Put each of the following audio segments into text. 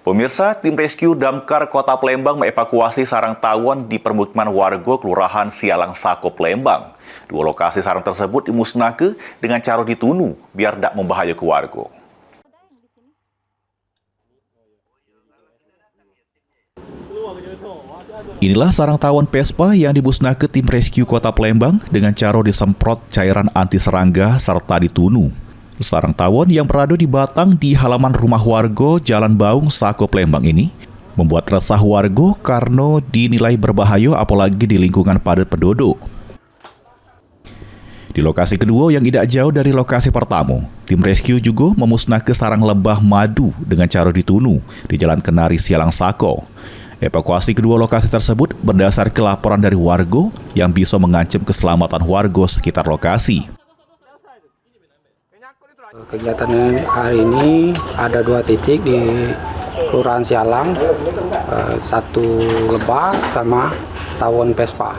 Pemirsa, tim rescue Damkar Kota Palembang mengevakuasi sarang tawon di permukiman warga Kelurahan Sialang Sako, Palembang. Dua lokasi sarang tersebut dimusnahkan dengan cara ditunu biar tidak membahayakan warga. Inilah sarang tawon Vespa yang dimusnahkan tim rescue Kota Palembang dengan cara disemprot cairan anti serangga serta ditunu. Sarang tawon yang berada di batang di halaman rumah warga Jalan Baung, Sako, Palembang ini membuat resah warga karena dinilai berbahaya apalagi di lingkungan padat penduduk. Di lokasi kedua yang tidak jauh dari lokasi pertama, tim rescue juga memusnahkan sarang lebah madu dengan cara ditunu di Jalan Kenari Sialang Sako. Evakuasi kedua lokasi tersebut berdasarkan laporan dari warga yang bisa mengancam keselamatan warga sekitar lokasi. Kegiatan hari ini ada 2 titik di Kelurahan Sialang, 1 lebah sama tawon Vespa.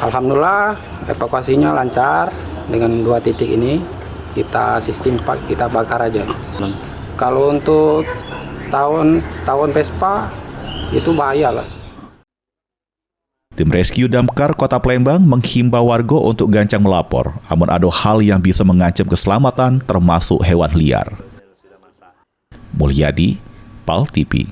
Alhamdulillah evakuasinya lancar. Dengan 2 titik ini kita kita bakar aja. Kalau untuk tawon Vespa itu bahaya lah. Tim rescue Damkar Kota Palembang menghimbau warga untuk gancang melapor, namun ada hal yang bisa mengancam keselamatan termasuk hewan liar. Mulyadi, PAL TV.